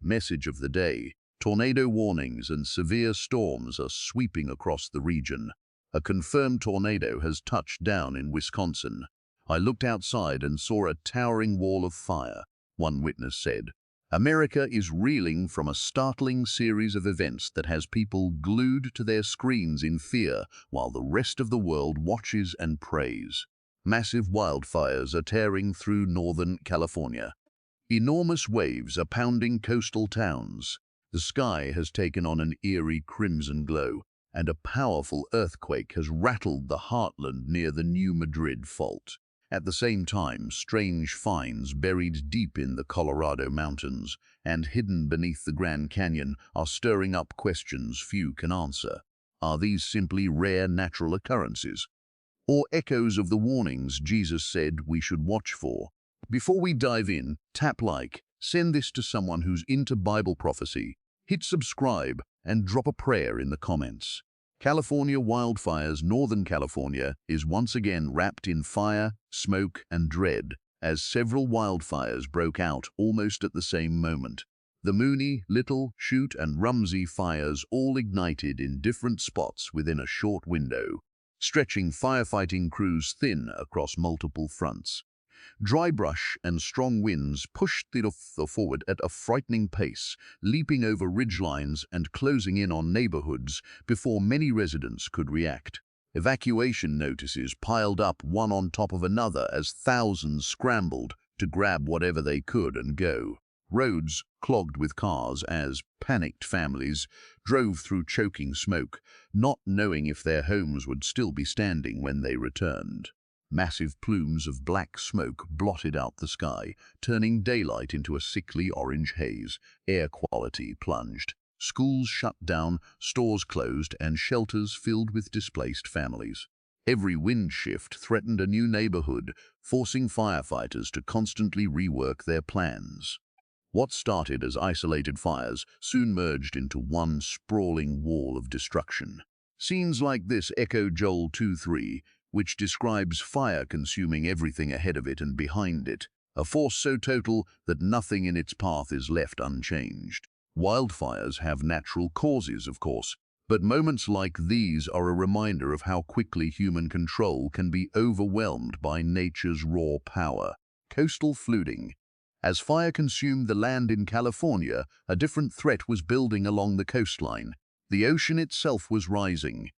Message of the day: tornado warnings and severe storms are sweeping across the region. A confirmed tornado has touched down in Wisconsin. I looked outside and saw a towering wall of fire, one witness said. America is reeling from a startling series of events that has people glued to their screens in fear while the rest of the world watches and prays. Massive wildfires are tearing through northern California. Enormous waves are pounding coastal towns. The sky has taken on an eerie crimson glow, and a powerful earthquake has rattled the heartland near the New Madrid fault. At the same time, strange finds buried deep in the Colorado mountains and hidden beneath the Grand Canyon are stirring up questions few can answer. Are these simply rare natural occurrences, or echoes of the warnings Jesus said we should watch for? Before we dive in, tap like, send this to someone who's into Bible prophecy, hit subscribe, and drop a prayer in the comments. California wildfires. Northern California is once again wrapped in fire, smoke, and dread as several wildfires broke out almost at the same moment. The Mooney, Little, Chute, and Rumsey fires all ignited in different spots within a short window, stretching firefighting crews thin across multiple fronts. Dry brush and strong winds pushed the forward at a frightening pace, leaping over ridgelines and closing in on neighborhoods before many residents could react. Evacuation notices piled up one on top of another as thousands scrambled to grab whatever they could and go. Roads clogged with cars as panicked families drove through choking smoke, not knowing if their homes would still be standing when they returned. Massive plumes of black smoke blotted out the sky, turning daylight into a sickly orange haze. Air quality plunged. Schools shut down, stores closed, and shelters filled with displaced families. Every wind shift threatened a new neighborhood, forcing firefighters to constantly rework their plans. What started as isolated fires soon merged into one sprawling wall of destruction. Scenes like this echo Joel 2:3, which describes fire consuming everything ahead of it and behind it, a force so total that nothing in its path is left unchanged. Wildfires have natural causes, of course, but moments like these are a reminder of how quickly human control can be overwhelmed by nature's raw power. Coastal flooding. As fire consumed the land in California, a different threat was building along the coastline. The ocean itself was rising.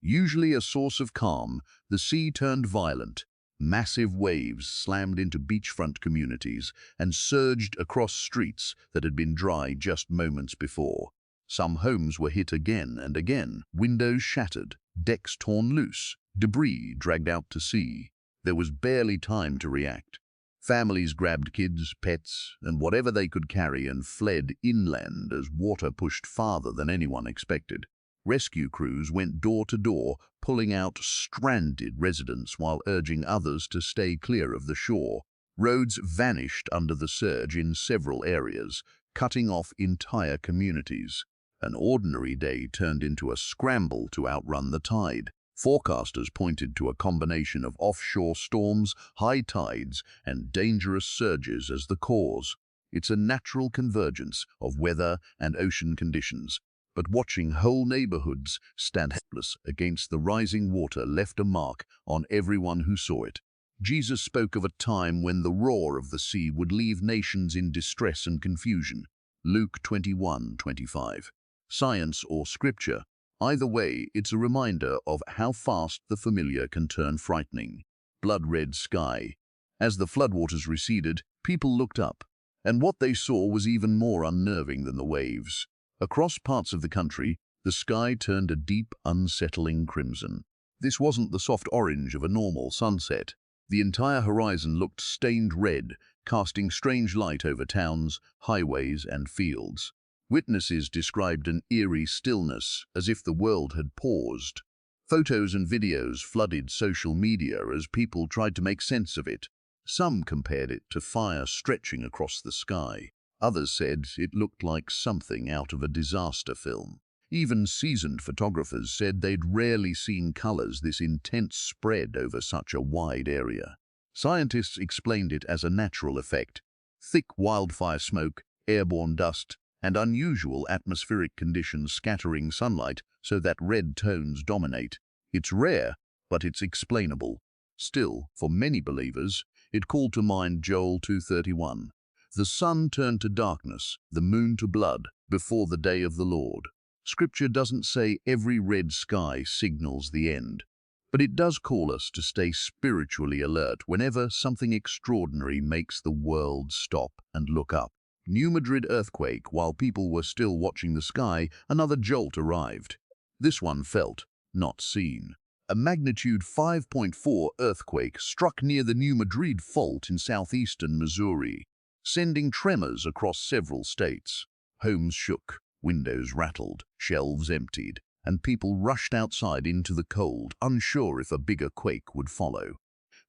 Usually a source of calm, the sea turned violent. Massive waves slammed into beachfront communities and surged across streets that had been dry just moments before. Some homes were hit again and again, windows shattered, decks torn loose, debris dragged out to sea. There was barely time to react. Families grabbed kids, pets, and whatever they could carry and fled inland as water pushed farther than anyone expected. Rescue crews went door to door, pulling out stranded residents while urging others to stay clear of the shore. Roads vanished under the surge in several areas, cutting off entire communities. An ordinary day turned into a scramble to outrun the tide. Forecasters pointed to a combination of offshore storms, high tides, and dangerous surges as the cause. It's a natural convergence of weather and ocean conditions. But watching whole neighborhoods stand helpless against the rising water left a mark on everyone who saw it. Jesus spoke of a time when the roar of the sea would leave nations in distress and confusion. Luke 21:25. Science or scripture. Either way, it's a reminder of how fast the familiar can turn frightening. Blood-red sky. As the floodwaters receded, people looked up, and what they saw was even more unnerving than the waves. Across parts of the country, the sky turned a deep, unsettling crimson. This wasn't the soft orange of a normal sunset. The entire horizon looked stained red, casting strange light over towns, highways, and fields. Witnesses described an eerie stillness, as if the world had paused. Photos and videos flooded social media as people tried to make sense of it. Some compared it to fire stretching across the sky. Others said it looked like something out of a disaster film. Even seasoned photographers said they'd rarely seen colors this intense spread over such a wide area. Scientists explained it as a natural effect. Thick wildfire smoke, airborne dust, and unusual atmospheric conditions scattering sunlight so that red tones dominate. It's rare, but it's explainable. Still, for many believers, it called to mind Joel 2:31. The sun turned to darkness, the moon to blood, before the day of the Lord. Scripture doesn't say every red sky signals the end, but it does call us to stay spiritually alert whenever something extraordinary makes the world stop and look up. New Madrid earthquake. While people were still watching the sky, another jolt arrived. This one felt, not seen. A magnitude 5.4 earthquake struck near the New Madrid fault in southeastern Missouri, sending tremors across several states. Homes shook, windows rattled, shelves emptied, and people rushed outside into the cold, unsure if a bigger quake would follow.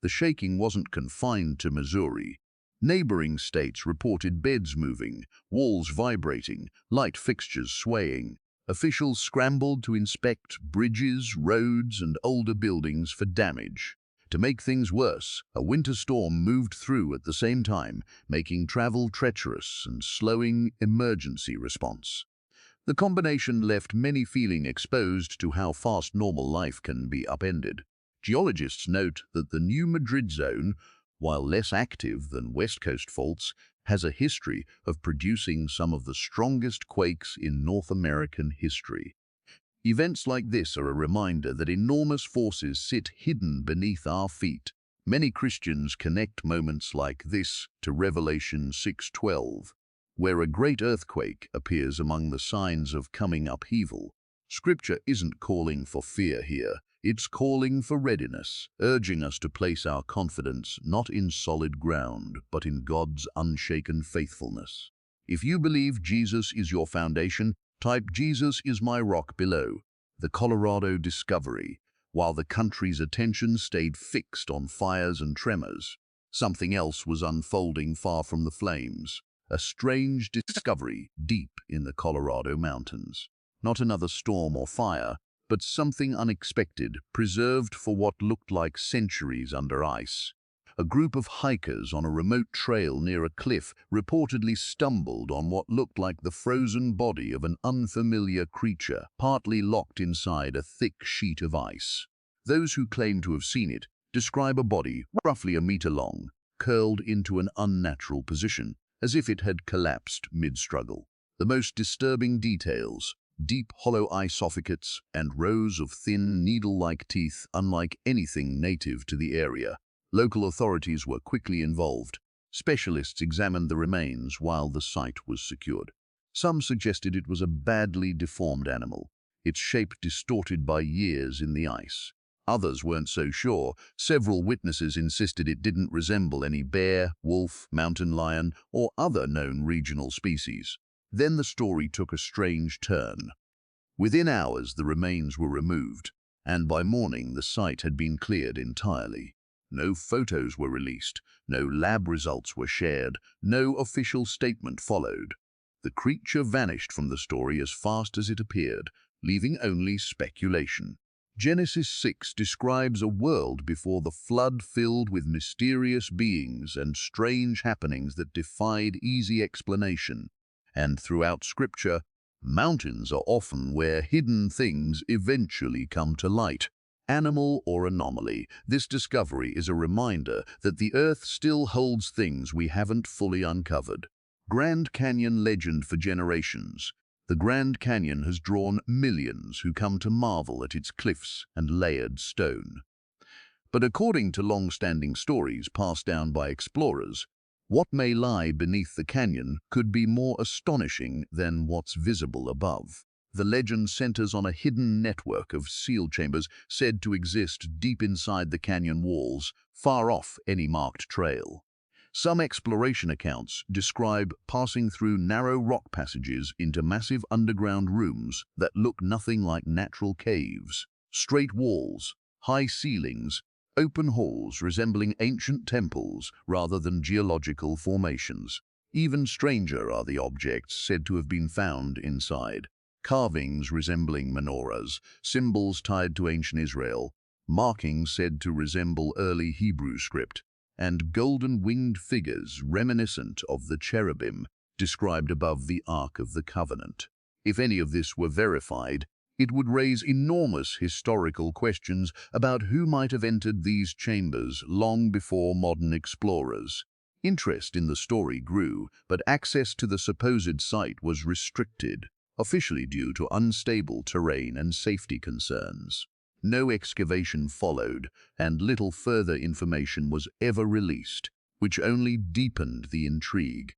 The shaking wasn't confined to Missouri. Neighboring states reported beds moving, walls vibrating, light fixtures swaying. Officials scrambled to inspect bridges, roads, and older buildings for damage. To make things worse, a winter storm moved through at the same time, making travel treacherous and slowing emergency response. The combination left many feeling exposed to how fast normal life can be upended. Geologists note that the New Madrid zone, while less active than West Coast faults, has a history of producing some of the strongest quakes in North American history. Events like this are a reminder that enormous forces sit hidden beneath our feet. Many Christians connect moments like this to Revelation 6:12, where a great earthquake appears among the signs of coming upheaval. Scripture isn't calling for fear here. It's calling for readiness, urging us to place our confidence not in solid ground, but in God's unshaken faithfulness. If you believe Jesus is your foundation, type "Jesus is my rock" below. The Colorado discovery. While the country's attention stayed fixed on fires and tremors, something else was unfolding far from the flames. A strange discovery deep in the Colorado mountains. Not another storm or fire, but something unexpected, preserved for what looked like centuries under ice. A group of hikers on a remote trail near a cliff reportedly stumbled on what looked like the frozen body of an unfamiliar creature, partly locked inside a thick sheet of ice. Those who claim to have seen it describe a body roughly a meter long, curled into an unnatural position, as if it had collapsed mid-struggle. The most disturbing details: deep hollow eye sockets and rows of thin needle-like teeth unlike anything native to the area. Local authorities were quickly involved. Specialists examined the remains while the site was secured. Some suggested it was a badly deformed animal, its shape distorted by years in the ice. Others weren't so sure. Several witnesses insisted it didn't resemble any bear, wolf, mountain lion, or other known regional species. Then the story took a strange turn. Within hours, the remains were removed, and by morning the site had been cleared entirely. No photos were released, no lab results were shared, no official statement followed. The creature vanished from the story as fast as it appeared, leaving only speculation. Genesis 6 describes a world before the flood filled with mysterious beings and strange happenings that defied easy explanation. And throughout Scripture, mountains are often where hidden things eventually come to light. Animal or anomaly, this discovery is a reminder that the Earth still holds things we haven't fully uncovered. Grand Canyon legend for generations. The Grand Canyon has drawn millions who come to marvel at its cliffs and layered stone. But according to long-standing stories passed down by explorers, what may lie beneath the canyon could be more astonishing than what's visible above. The legend centers on a hidden network of seal chambers said to exist deep inside the canyon walls, far off any marked trail. Some exploration accounts describe passing through narrow rock passages into massive underground rooms that look nothing like natural caves. Straight walls, high ceilings, open halls resembling ancient temples rather than geological formations. Even stranger are the objects said to have been found inside. Carvings resembling menorahs, symbols tied to ancient Israel, markings said to resemble early Hebrew script, and golden winged figures reminiscent of the cherubim described above the Ark of the Covenant. If any of this were verified, it would raise enormous historical questions about who might have entered these chambers long before modern explorers. Interest in the story grew, but access to the supposed site was restricted, officially due to unstable terrain and safety concerns. No excavation followed, and little further information was ever released, which only deepened the intrigue.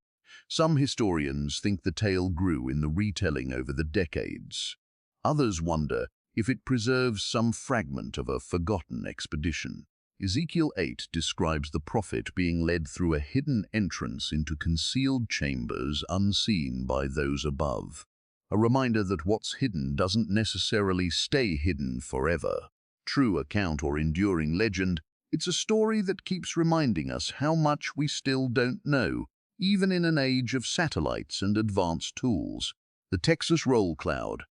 Some historians think the tale grew in the retelling over the decades. Others wonder if it preserves some fragment of a forgotten expedition. Ezekiel 8 describes the prophet being led through a hidden entrance into concealed chambers unseen by those above. A reminder that what's hidden doesn't necessarily stay hidden forever. True account or enduring legend, it's a story that keeps reminding us how much we still don't know, even in an age of satellites and advanced tools. The Texas roll cloud.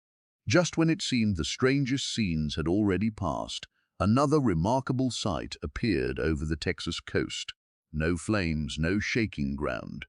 Just when it seemed the strangest scenes had already passed, another remarkable sight appeared over the Texas coast. No flames, no shaking ground.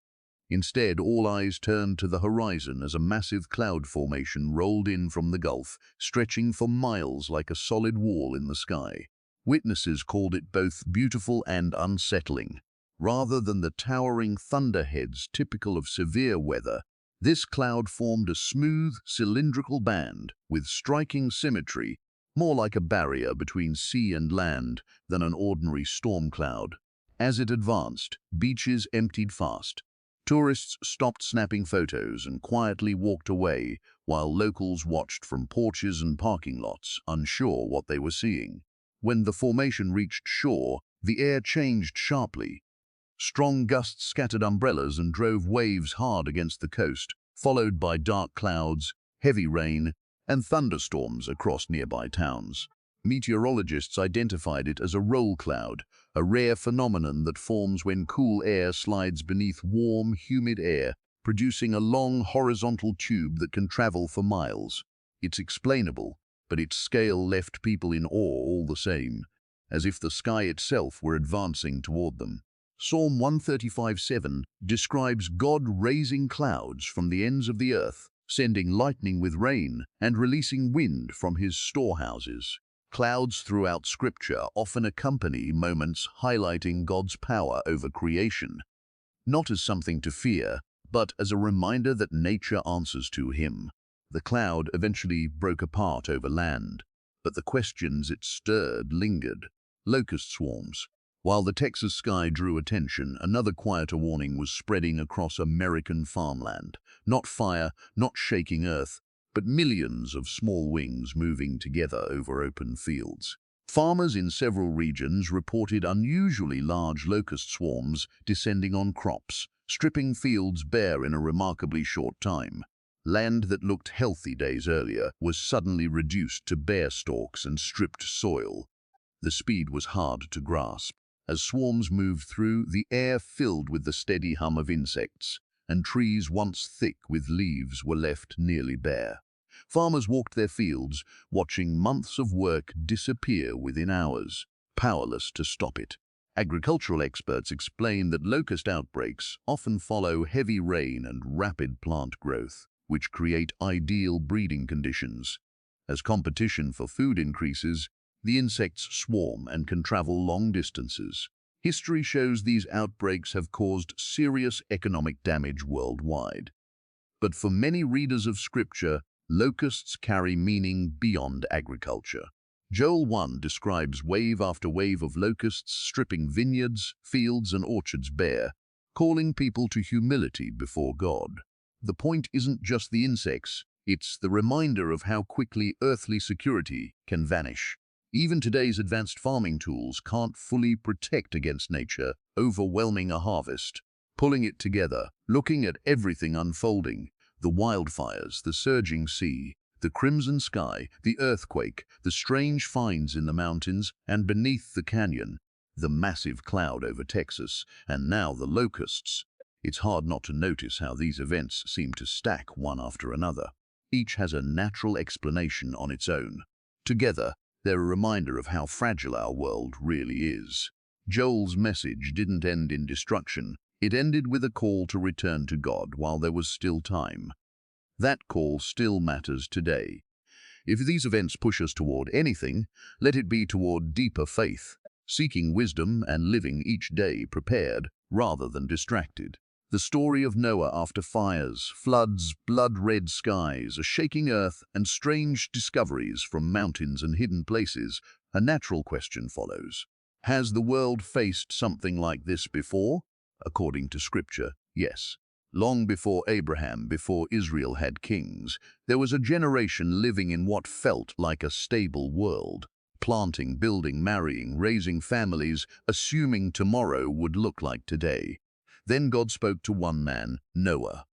Instead, all eyes turned to the horizon as a massive cloud formation rolled in from the Gulf, stretching for miles like a solid wall in the sky. Witnesses called it both beautiful and unsettling. Rather than the towering thunderheads typical of severe weather, this cloud formed a smooth, cylindrical band with striking symmetry, more like a barrier between sea and land than an ordinary storm cloud. As it advanced, beaches emptied fast. Tourists stopped snapping photos and quietly walked away, while locals watched from porches and parking lots, unsure what they were seeing. When the formation reached shore, the air changed sharply. Strong gusts scattered umbrellas and drove waves hard against the coast, followed by dark clouds, heavy rain, and thunderstorms across nearby towns. Meteorologists identified it as a roll cloud, a rare phenomenon that forms when cool air slides beneath warm, humid air, producing a long horizontal tube that can travel for miles. It's explainable, but its scale left people in awe all the same, as if the sky itself were advancing toward them. Psalm 135:7 describes God raising clouds from the ends of the earth, sending lightning with rain, and releasing wind from his storehouses. Clouds throughout Scripture often accompany moments highlighting God's power over creation, not as something to fear, but as a reminder that nature answers to him. The cloud eventually broke apart over land, but the questions it stirred lingered. Locust swarms. While the Texas sky drew attention, another quieter warning was spreading across American farmland. Not fire, not shaking earth, but millions of small wings moving together over open fields. Farmers in several regions reported unusually large locust swarms descending on crops, stripping fields bare in a remarkably short time. Land that looked healthy days earlier was suddenly reduced to bare stalks and stripped soil. The speed was hard to grasp. As swarms moved through, the air filled with the steady hum of insects, and trees once thick with leaves were left nearly bare. Farmers walked their fields, watching months of work disappear within hours, powerless to stop it. Agricultural experts explain that locust outbreaks often follow heavy rain and rapid plant growth, which create ideal breeding conditions. As competition for food increases, the insects swarm and can travel long distances. History shows these outbreaks have caused serious economic damage worldwide. But for many readers of Scripture, locusts carry meaning beyond agriculture. Joel 1 describes wave after wave of locusts stripping vineyards, fields, and orchards bare, calling people to humility before God. The point isn't just the insects, it's the reminder of how quickly earthly security can vanish. Even today's advanced farming tools can't fully protect against nature overwhelming a harvest. Pulling it together, looking at everything unfolding, the wildfires, the surging sea, the crimson sky, the earthquake, the strange finds in the mountains, and beneath the canyon, the massive cloud over Texas, and now the locusts. It's hard not to notice how these events seem to stack one after another. Each has a natural explanation on its own. Together, they're a reminder of how fragile our world really is. Joel's message didn't end in destruction, It ended with a call to return to God while there was still time. That call still matters today. If these events push us toward anything, let it be toward deeper faith, seeking wisdom and living each day prepared rather than distracted. The story of Noah after fires, floods, blood-red skies, a shaking earth, and strange discoveries from mountains and hidden places, a natural question follows. Has the world faced something like this before? According to Scripture, yes. Long before Abraham, before Israel had kings, there was a generation living in what felt like a stable world, planting, building, marrying, raising families, assuming tomorrow would look like today. Then God spoke to one man, Noah.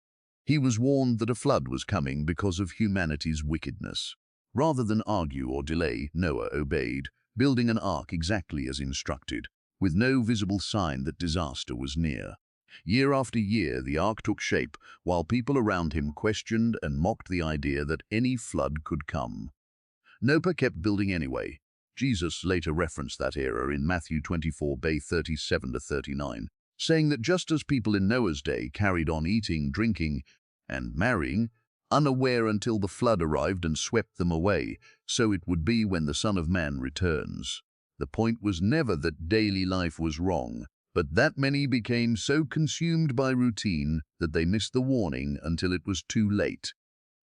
He was warned that a flood was coming because of humanity's wickedness. Rather than argue or delay, Noah obeyed, building an ark exactly as instructed, with no visible sign that disaster was near. Year after year, the ark took shape, while people around him questioned and mocked the idea that any flood could come. Noah kept building anyway. Jesus later referenced that era in Matthew 24:37-39, saying that just as people in Noah's day carried on eating, drinking, and marrying, unaware until the flood arrived and swept them away, so it would be when the Son of Man returns. The point was never that daily life was wrong, but that many became so consumed by routine that they missed the warning until it was too late.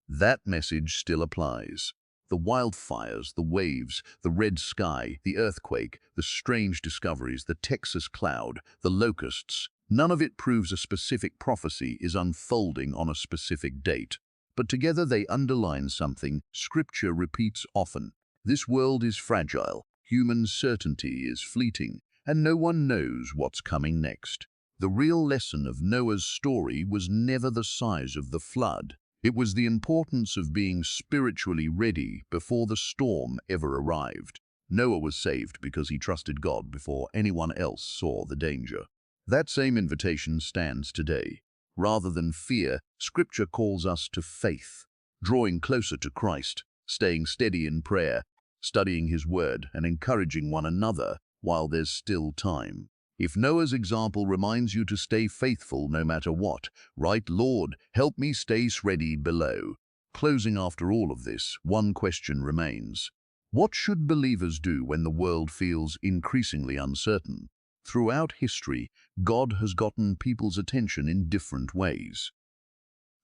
That message still applies. The wildfires, the waves, the red sky, the earthquake, the strange discoveries, the Texas cloud, the locusts, none of it proves a specific prophecy is unfolding on a specific date. But together they underline something Scripture repeats often. This world is fragile, human certainty is fleeting, and no one knows what's coming next. The real lesson of Noah's story was never the size of the flood. It was the importance of being spiritually ready before the storm ever arrived. Noah was saved because he trusted God before anyone else saw the danger. That same invitation stands today. Rather than fear, Scripture calls us to faith, drawing closer to Christ, staying steady in prayer, studying His Word, and encouraging one another while there's still time. If Noah's example reminds you to stay faithful no matter what, write, "Lord, help me stay ready" below. Closing after all of this, one question remains. What should believers do when the world feels increasingly uncertain? Throughout history, God has gotten people's attention in different ways.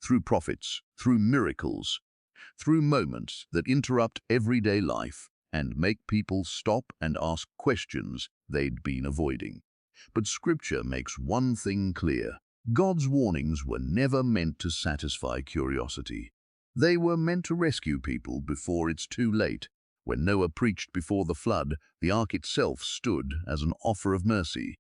Through prophets, through miracles, through moments that interrupt everyday life and make people stop and ask questions they'd been avoiding. But Scripture makes one thing clear. God's warnings were never meant to satisfy curiosity. They were meant to rescue people before it's too late. When Noah preached before the flood, the ark itself stood as an offer of mercy.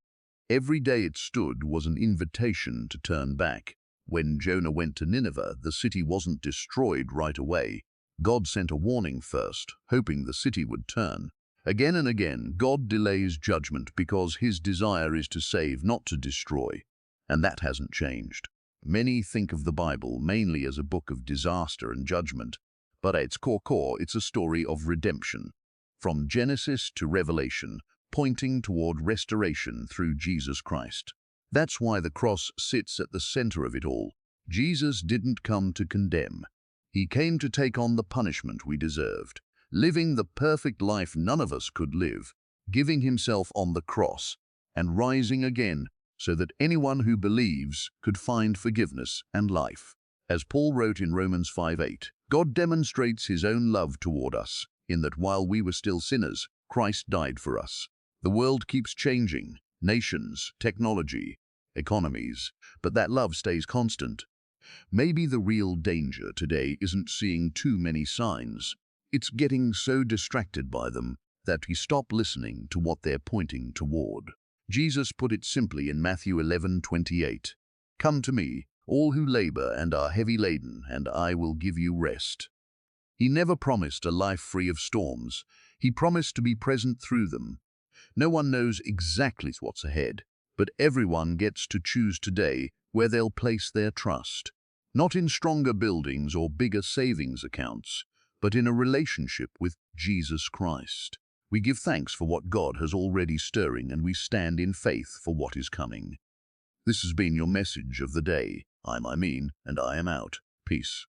Every day it stood was an invitation to turn back. When Jonah went to Nineveh, the city wasn't destroyed right away. God sent a warning first, hoping the city would turn. Again and again, God delays judgment because His desire is to save, not to destroy. And that hasn't changed. Many think of the Bible mainly as a book of disaster and judgment, but at its core, it's a story of redemption. From Genesis to Revelation, pointing toward restoration through Jesus Christ. That's why the cross sits at the center of it all. Jesus didn't come to condemn. He came to take on the punishment we deserved, living the perfect life none of us could live, giving Himself on the cross, and rising again so that anyone who believes could find forgiveness and life. As Paul wrote in Romans 5:8, God demonstrates His own love toward us, in that while we were still sinners, Christ died for us. The world keeps changing, nations, technology, economies, but that love stays constant. Maybe the real danger today isn't seeing too many signs. It's getting so distracted by them that we stop listening to what they're pointing toward. Jesus put it simply in Matthew 11:28. "Come to me, all who labor and are heavy laden, and I will give you rest." He never promised a life free of storms. He promised to be present through them. No one knows exactly what's ahead, but everyone gets to choose today where they'll place their trust. Not in stronger buildings or bigger savings accounts, but in a relationship with Jesus Christ. We give thanks for what God has already stirring, and we stand in faith for what is coming. This has been your message of the day. And I am out. Peace.